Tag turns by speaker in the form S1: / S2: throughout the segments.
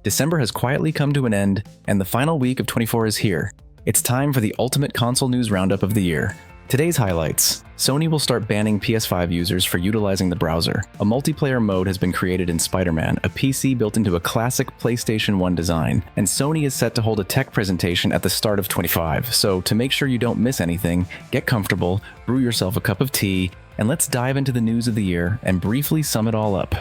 S1: December has quietly come to an end, and the final week of 24 is here. It's time for the ultimate console news roundup of the year. Today's highlights. Sony will start banning PS5 users for utilizing the browser. A multiplayer mode has been created in Spider-Man, a PC built into a classic PlayStation 1 design, and Sony is set to hold a tech presentation at the start of 25. So to make sure you don't miss anything, get comfortable, brew yourself a cup of tea, and let's dive into the news of the year and briefly sum it all up.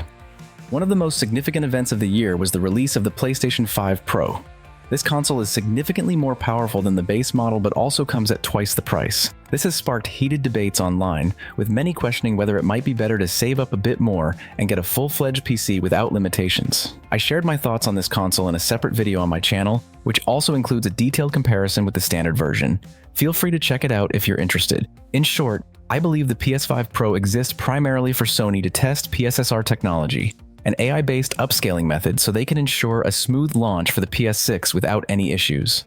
S1: One of the most significant events of the year was the release of the PlayStation 5 Pro. This console is significantly more powerful than the base model, but also comes at twice the price. This has sparked heated debates online, with many questioning whether it might be better to save up a bit more and get a full-fledged PC without limitations. I shared my thoughts on this console in a separate video on my channel, which also includes a detailed comparison with the standard version. Feel free to check it out if you're interested. In short, I believe the PS5 Pro exists primarily for Sony to test PSSR technology, an AI-based upscaling method so they can ensure a smooth launch for the PS6 without any issues.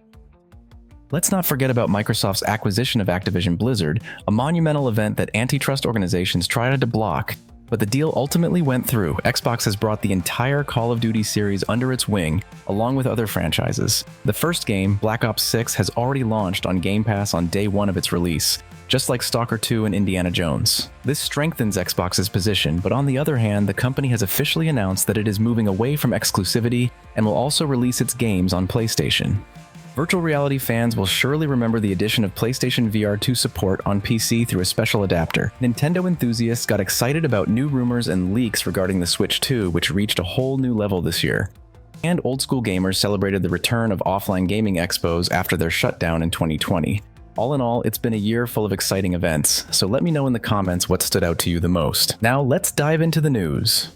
S1: Let's not forget about Microsoft's acquisition of Activision Blizzard, a monumental event that antitrust organizations tried to block, but the deal ultimately went through. Xbox has brought the entire Call of Duty series under its wing, along with other franchises. The first game, Black Ops 6, has already launched on Game Pass on day one of its release, just like Stalker 2 and Indiana Jones. This strengthens Xbox's position, but on the other hand, the company has officially announced that it is moving away from exclusivity and will also release its games on PlayStation. Virtual reality fans will surely remember the addition of PlayStation VR 2 support on PC through a special adapter. Nintendo enthusiasts got excited about new rumors and leaks regarding the Switch 2, which reached a whole new level this year. And old-school gamers celebrated the return of offline gaming expos after their shutdown in 2020. All in all, it's been a year full of exciting events, so let me know in the comments what stood out to you the most. Now let's dive into the news.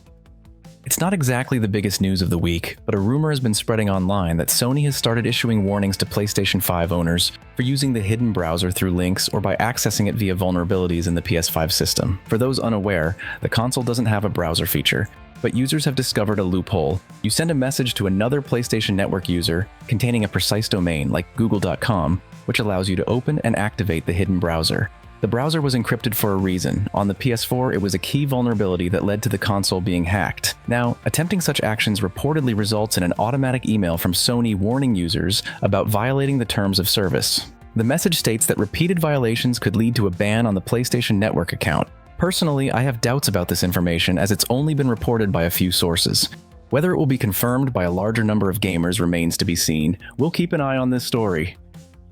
S1: It's not exactly the biggest news of the week, but a rumor has been spreading online that Sony has started issuing warnings to PlayStation 5 owners for using the hidden browser through links or by accessing it via vulnerabilities in the PS5 system. For those unaware, the console doesn't have a browser feature, but users have discovered a loophole. You send a message to another PlayStation Network user containing a precise domain like google.com, which allows you to open and activate the hidden browser. The browser was encrypted for a reason. On the PS4, it was a key vulnerability that led to the console being hacked. Now, attempting such actions reportedly results in an automatic email from Sony warning users about violating the terms of service. The message states that repeated violations could lead to a ban on the PlayStation Network account. Personally, I have doubts about this information as it's only been reported by a few sources. Whether it will be confirmed by a larger number of gamers remains to be seen. We'll keep an eye on this story.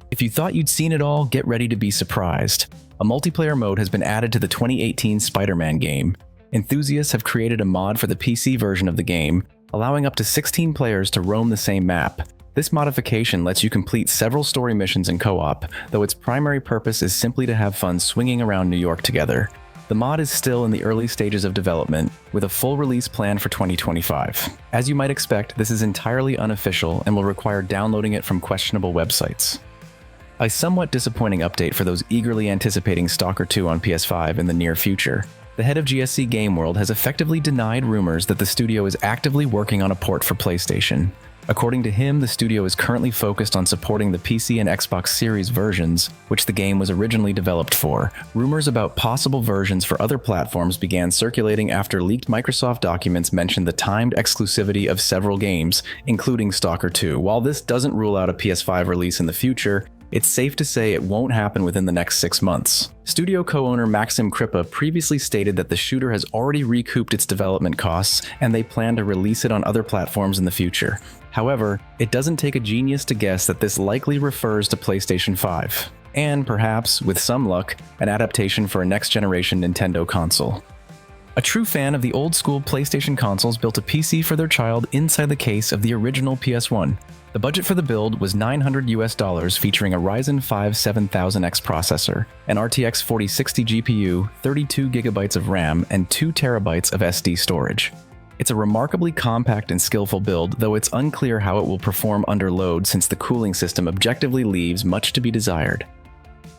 S1: If you thought you'd seen it all, get ready to be surprised. A multiplayer mode has been added to the 2018 Spider-Man game. Enthusiasts have created a mod for the PC version of the game, allowing up to 16 players to roam the same map. This modification lets you complete several story missions in co-op, though its primary purpose is simply to have fun swinging around New York together. The mod is still in the early stages of development, with a full release planned for 2025. As you might expect, this is entirely unofficial and will require downloading it from questionable websites. A somewhat disappointing update for those eagerly anticipating Stalker 2 on PS5 in the near future. The head of GSC Game World has effectively denied rumors that the studio is actively working on a port for PlayStation. According to him, the studio is currently focused on supporting the PC and Xbox Series versions, which the game was originally developed for. Rumors about possible versions for other platforms began circulating after leaked Microsoft documents mentioned the timed exclusivity of several games, including Stalker 2. While this doesn't rule out a PS5 release in the future, it's safe to say it won't happen within the next 6 months. Studio co-owner Maxim Kripa previously stated that the shooter has already recouped its development costs and they plan to release it on other platforms in the future. However, it doesn't take a genius to guess that this likely refers to PlayStation 5, and perhaps, with some luck, an adaptation for a next-generation Nintendo console. A true fan of the old-school PlayStation consoles built a PC for their child inside the case of the original PS1. The budget for the build was $900 featuring a Ryzen 5 7000X processor, an RTX 4060 GPU, 32 GB of RAM, and 2 TB of SD storage. It's a remarkably compact and skillful build, though it's unclear how it will perform under load since the cooling system objectively leaves much to be desired.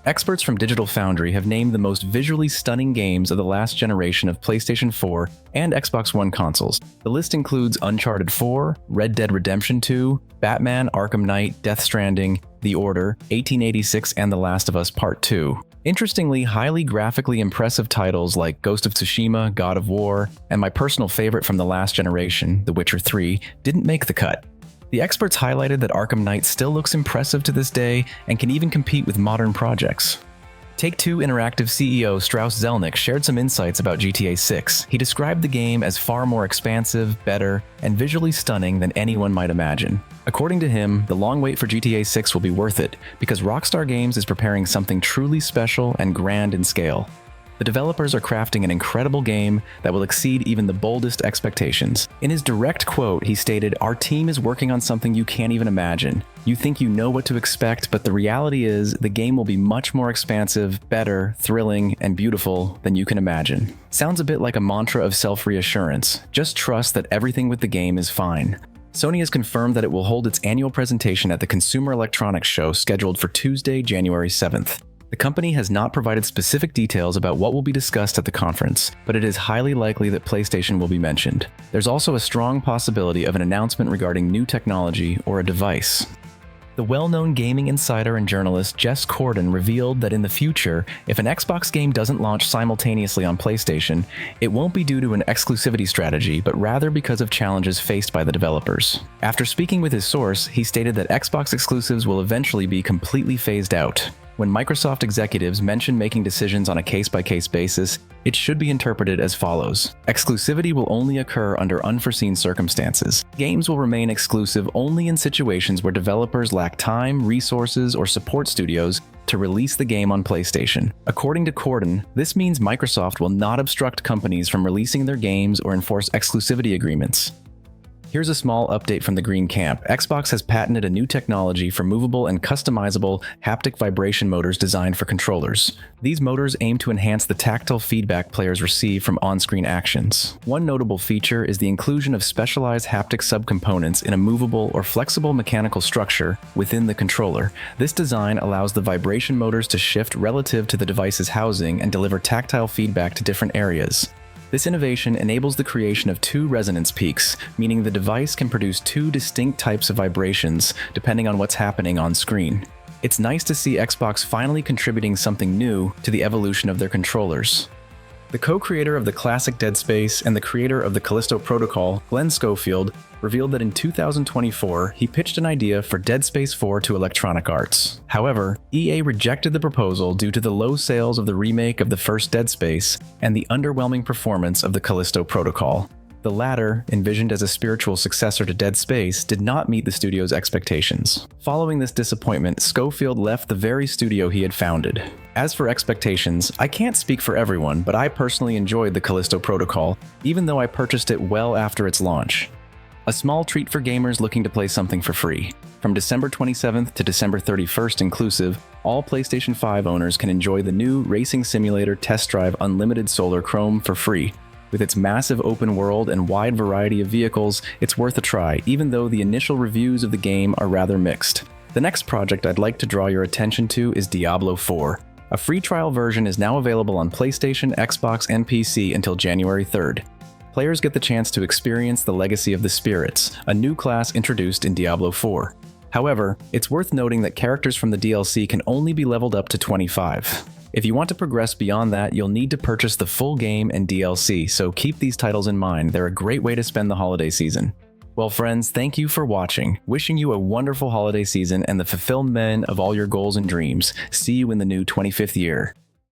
S1: Experts from Digital Foundry have named the most visually stunning games of the last generation of PlayStation 4 and Xbox One consoles. The list includes Uncharted 4, Red Dead Redemption 2, Batman: Arkham Knight, Death Stranding, The Order, 1886, and The Last of Us Part 2. Interestingly, highly graphically impressive titles like Ghost of Tsushima, God of War, and my personal favorite from the last generation, The Witcher 3, didn't make the cut. The experts highlighted that Arkham Knight still looks impressive to this day and can even compete with modern projects. Take-Two Interactive CEO Strauss Zelnick shared some insights about GTA 6. He described the game as far more expansive, better, and visually stunning than anyone might imagine. According to him, the long wait for GTA 6 will be worth it because Rockstar Games is preparing something truly special and grand in scale. The developers are crafting an incredible game that will exceed even the boldest expectations. In his direct quote, he stated, "Our team is working on something you can't even imagine. You think you know what to expect, but the reality is the game will be much more expansive, better, thrilling, and beautiful than you can imagine." Sounds a bit like a mantra of self-reassurance. Just trust that everything with the game is fine. Sony has confirmed that it will hold its annual presentation at the Consumer Electronics Show scheduled for Tuesday, January 7th. The company has not provided specific details about what will be discussed at the conference, but it is highly likely that PlayStation will be mentioned. There's also a strong possibility of an announcement regarding new technology or a device. The well-known gaming insider and journalist Jess Corden revealed that in the future, if an Xbox game doesn't launch simultaneously on PlayStation, it won't be due to an exclusivity strategy, but rather because of challenges faced by the developers. After speaking with his source, he stated that Xbox exclusives will eventually be completely phased out. When Microsoft executives mention making decisions on a case-by-case basis, it should be interpreted as follows. Exclusivity will only occur under unforeseen circumstances. Games will remain exclusive only in situations where developers lack time, resources, or support studios to release the game on PlayStation. According to Corden, this means Microsoft will not obstruct companies from releasing their games or enforce exclusivity agreements. Here's a small update from the Green Camp. Xbox has patented a new technology for movable and customizable haptic vibration motors designed for controllers. These motors aim to enhance the tactile feedback players receive from on-screen actions. One notable feature is the inclusion of specialized haptic subcomponents in a movable or flexible mechanical structure within the controller. This design allows the vibration motors to shift relative to the device's housing and deliver tactile feedback to different areas. This innovation enables the creation of two resonance peaks, meaning the device can produce two distinct types of vibrations depending on what's happening on screen. It's nice to see Xbox finally contributing something new to the evolution of their controllers. The co-creator of the classic Dead Space and the creator of the Callisto Protocol, Glenn Schofield, revealed that in 2024, he pitched an idea for Dead Space 4 to Electronic Arts. However, EA rejected the proposal due to the low sales of the remake of the first Dead Space and the underwhelming performance of the Callisto Protocol. The latter, envisioned as a spiritual successor to Dead Space, did not meet the studio's expectations. Following this disappointment, Schofield left the very studio he had founded. As for expectations, I can't speak for everyone, but I personally enjoyed the Callisto Protocol, even though I purchased it well after its launch. A small treat for gamers looking to play something for free. From December 27th to December 31st inclusive, all PlayStation 5 owners can enjoy the new Racing Simulator Test Drive Unlimited Solar Chrome for free. With its massive open world and wide variety of vehicles, it's worth a try, even though the initial reviews of the game are rather mixed. The next project I'd like to draw your attention to is Diablo 4. A free trial version is now available on PlayStation, Xbox, and PC until January 3rd. Players get the chance to experience the Legacy of the Spirits, a new class introduced in Diablo 4. However, it's worth noting that characters from the DLC can only be leveled up to 25. If you want to progress beyond that, you'll need to purchase the full game and DLC, so keep these titles in mind. They're a great way to spend the holiday season. Well, friends, thank you for watching. Wishing you a wonderful holiday season and the fulfillment of all your goals and dreams. See you in the new 25th year.